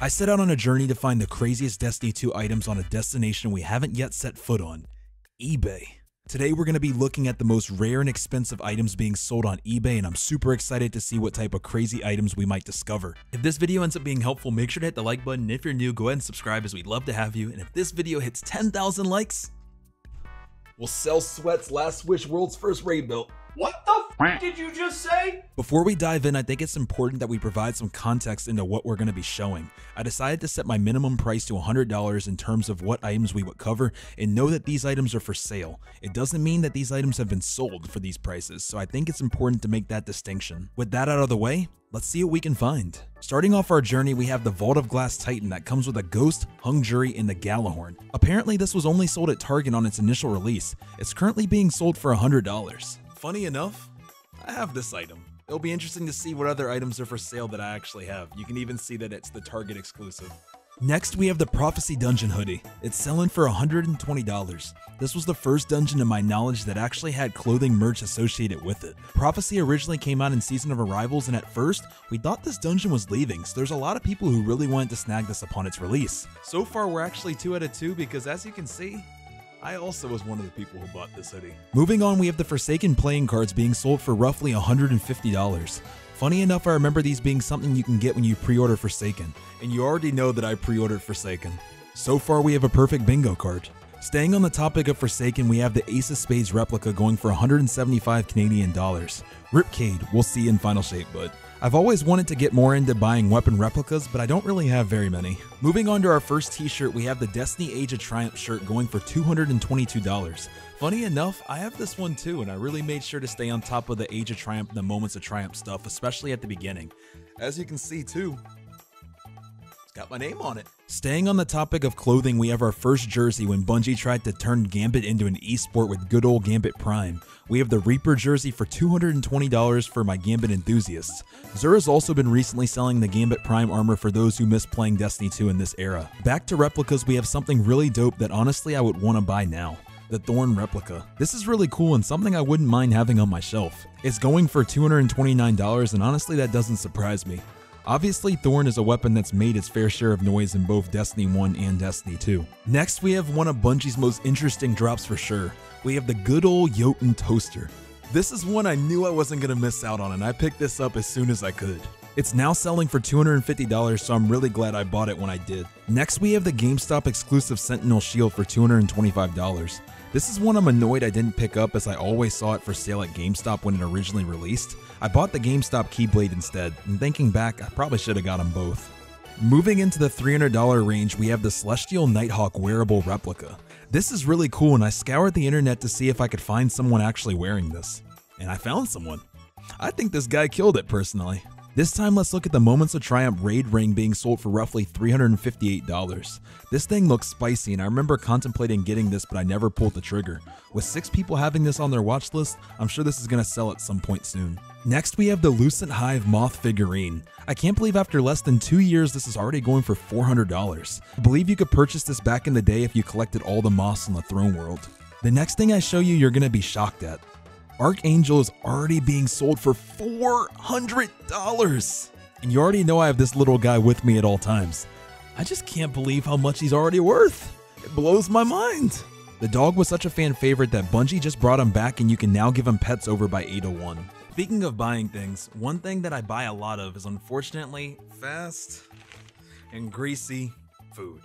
I set out on a journey to find the craziest Destiny 2 items on a destination we haven't yet set foot on, eBay. Today we're going to be looking at the most rare and expensive items being sold on eBay, and I'm super excited to see what type of crazy items we might discover. If this video ends up being helpful, make sure to hit the like button, and if you're new, go ahead and subscribe as we'd love to have you, and if this video hits 10,000 likes, we'll sell Sweat's Last Wish World's First Raid Belt. What the f did you just say? Before we dive in, I think it's important that we provide some context into what we're going to be showing. I decided to set my minimum price to $100 in terms of what items we would cover, and know that these items are for sale. It doesn't mean that these items have been sold for these prices, so I think it's important to make that distinction. With that out of the way, let's see what we can find. Starting off our journey, we have the Vault of Glass Titan that comes with a Ghost, Hung Jury, and the Galahorn. Apparently this was only sold at Target on its initial release. It's currently being sold for $100. Funny enough, I have this item. It'll be interesting to see what other items are for sale that I actually have. You can even see that it's the Target exclusive. Next, we have the Prophecy Dungeon Hoodie. It's selling for $120. This was the first dungeon to my knowledge that actually had clothing merch associated with it. Prophecy originally came out in Season of Arrivals, and at first, we thought this dungeon was leaving, so there's a lot of people who really wanted to snag this upon its release. So far, we're actually 2 out of 2 because, as you can see, I also was one of the people who bought this hoodie. Moving on, we have the Forsaken playing cards being sold for roughly $150. Funny enough, I remember these being something you can get when you pre-order Forsaken, and you already know that I pre-ordered Forsaken. So far, we have a perfect bingo card. Staying on the topic of Forsaken, we have the Ace of Spades replica going for 175 Canadian dollars. Ripcade, we'll see in final shape, but I've always wanted to get more into buying weapon replicas, but I don't really have very many. Moving on to our first t-shirt, we have the Destiny Age of Triumph shirt going for $222. Funny enough, I have this one too, and I really made sure to stay on top of the Age of Triumph and the Moments of Triumph stuff, especially at the beginning. As you can see too, it's got my name on it. Staying on the topic of clothing, we have our first jersey when Bungie tried to turn Gambit into an esport with good old Gambit Prime. We have the Reaper jersey for $220 for my Gambit enthusiasts. Xur's also been recently selling the Gambit Prime armor for those who miss playing Destiny 2 in this era. Back to replicas, we have something really dope that honestly I would want to buy now. The Thorn replica. This is really cool and something I wouldn't mind having on my shelf. It's going for $229, and honestly that doesn't surprise me. Obviously, Thorn is a weapon that's made its fair share of noise in both Destiny 1 and Destiny 2. Next, we have one of Bungie's most interesting drops for sure. We have the good old Jotun Toaster. This is one I knew I wasn't going to miss out on, and I picked this up as soon as I could. It's now selling for $250, so I'm really glad I bought it when I did. Next, we have the GameStop exclusive Sentinel Shield for $225. This is one I'm annoyed I didn't pick up, as I always saw it for sale at GameStop when it originally released. I bought the GameStop Keyblade instead, and thinking back, I probably should have got them both. Moving into the $300 range, we have the Celestial Nighthawk wearable replica. This is really cool, and I scoured the internet to see if I could find someone actually wearing this. And I found someone. I think this guy killed it personally. This time, let's look at the Moments of Triumph Raid Ring being sold for roughly $358. This thing looks spicy, and I remember contemplating getting this, but I never pulled the trigger. With 6 people having this on their watch list, I'm sure this is going to sell at some point soon. Next, we have the Lucent Hive Moth figurine. I can't believe after less than 2 years this is already going for $400. I believe you could purchase this back in the day if you collected all the moths on the throne world. The next thing I show you, you're going to be shocked at. Archangel is already being sold for $400! And you already know I have this little guy with me at all times. I just can't believe how much he's already worth. It blows my mind. The dog was such a fan favorite that Bungie just brought him back, and you can now give him pets over by 801. Speaking of buying things, one thing that I buy a lot of is unfortunately fast and greasy food.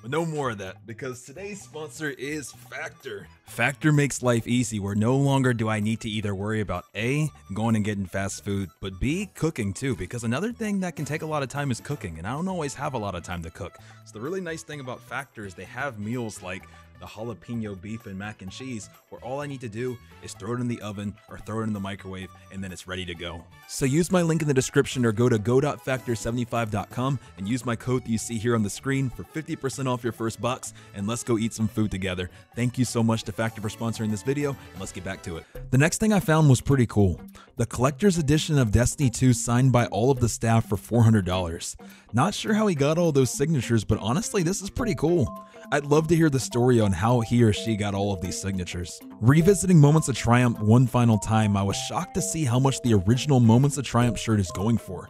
But no more of that, because today's sponsor is Factor. Factor makes life easy, where no longer do I need to either worry about A, going and getting fast food, but B, cooking too, because another thing that can take a lot of time is cooking, and I don't always have a lot of time to cook. So the really nice thing about Factor is they have meals like the jalapeno beef and mac and cheese, where all I need to do is throw it in the oven or throw it in the microwave, and then it's ready to go. So use my link in the description or go to go.factor75.com and use my code that you see here on the screen for 50% off your first box, and let's go eat some food together. Thank you so much to Factor for sponsoring this video, and let's get back to it. The next thing I found was pretty cool. The collector's edition of Destiny 2 signed by all of the staff for $400. Not sure how he got all those signatures, but honestly, this is pretty cool. I'd love to hear the story on how he or she got all of these signatures. Revisiting Moments of Triumph one final time, I was shocked to see how much the original Moments of Triumph shirt is going for.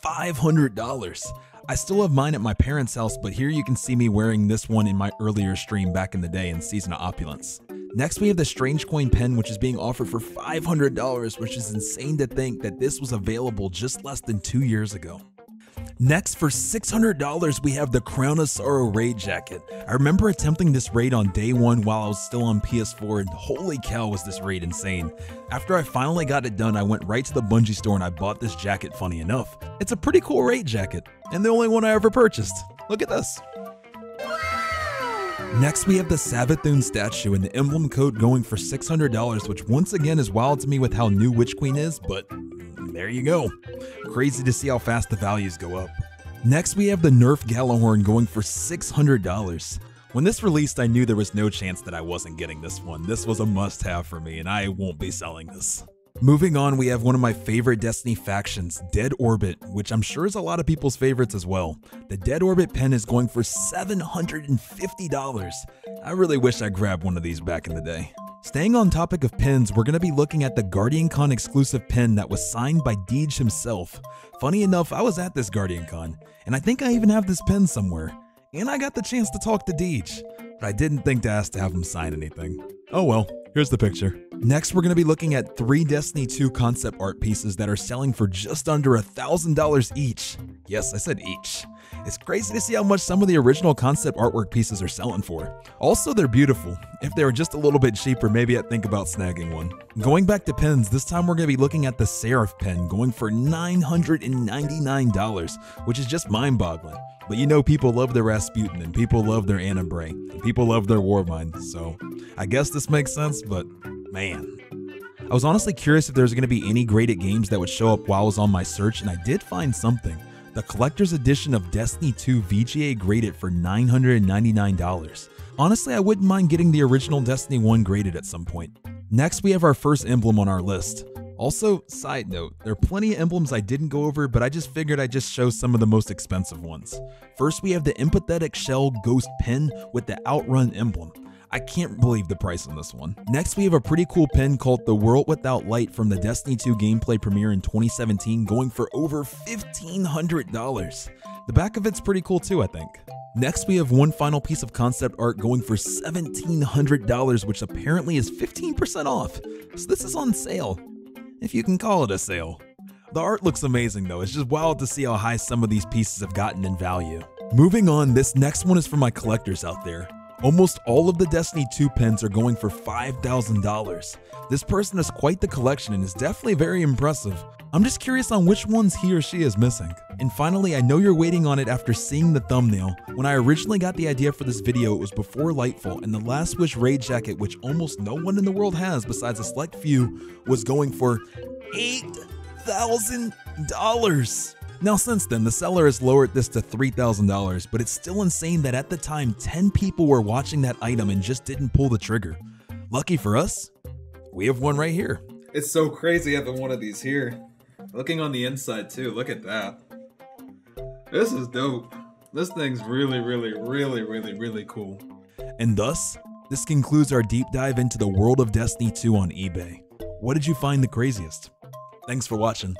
$500. I still have mine at my parents' house, but here you can see me wearing this one in my earlier stream back in the day in Season of Opulence. Next, we have the Strange Coin pen, which is being offered for $500, which is insane to think that this was available just less than 2 years ago. Next, for $600, we have the Crown of Sorrow raid jacket. I remember attempting this raid on day one while I was still on PS4, and holy cow was this raid insane. After I finally got it done, I went right to the Bungie store and I bought this jacket, funny enough. It's a pretty cool raid jacket, and the only one I ever purchased. Look at this. Next, we have the Savathun statue and the emblem code going for $600, which once again is wild to me with how new Witch Queen is, but there you go. Crazy to see how fast the values go up. Next, we have the Nerf Gallahorn going for $600. When this released, I knew there was no chance that I wasn't getting this one. This was a must-have for me, and I won't be selling this. Moving on, we have one of my favorite Destiny factions, Dead Orbit, which I'm sure is a lot of people's favorites as well. The Dead Orbit pen is going for $750. I really wish I grabbed one of these back in the day. Staying on topic of pins, we're going to be looking at the GuardianCon exclusive pin that was signed by Deej himself. Funny enough, I was at this GuardianCon, and I think I even have this pin somewhere. And I got the chance to talk to Deej, but I didn't think to ask to have him sign anything. Oh well, here's the picture. Next, we're going to be looking at 3 Destiny 2 concept art pieces that are selling for just under $1,000 each. Yes, I said each. It's crazy to see how much some of the original concept artwork pieces are selling for. Also, they're beautiful. If they were just a little bit cheaper, maybe I'd think about snagging one. Going back to pins, this time we're going to be looking at the Seraph pen going for $999, which is just mind-boggling. But you know, people love their Rasputin, and people love their Anna Bray, and people love their Warmind, so I guess this makes sense, but man. I was honestly curious if there was going to be any graded games that would show up while I was on my search, and I did find something. The collector's edition of Destiny 2 VGA graded for $999. Honestly, I wouldn't mind getting the original Destiny 1 graded at some point. Next, we have our first emblem on our list. Also, side note, there are plenty of emblems I didn't go over, but I just figured I'd just show some of the most expensive ones. First, we have the Empathetic Shell Ghost Pin with the Outrun emblem. I can't believe the price on this one. Next, we have a pretty cool pin called The World Without Light from the Destiny 2 gameplay premiere in 2017, going for over $1,500. The back of it's pretty cool too, I think. Next, we have one final piece of concept art going for $1,700, which apparently is 15% off. So this is on sale, if you can call it a sale. The art looks amazing though. It's just wild to see how high some of these pieces have gotten in value. Moving on, this next one is for my collectors out there. Almost all of the Destiny 2 pins are going for $5,000. This person has quite the collection and is definitely very impressive. I'm just curious on which ones he or she is missing. And finally, I know you're waiting on it after seeing the thumbnail. When I originally got the idea for this video, it was before Lightfall, and the Last Wish raid jacket, which almost no one in the world has besides a select few, was going for $8,000. Now since then, the seller has lowered this to $3,000, but it's still insane that at the time, 10 people were watching that item and just didn't pull the trigger. Lucky for us, we have one right here. It's so crazy having one of these here. Looking on the inside too, look at that. This is dope. This thing's really cool. And thus, this concludes our deep dive into the world of Destiny 2 on eBay. What did you find the craziest? Thanks for watching.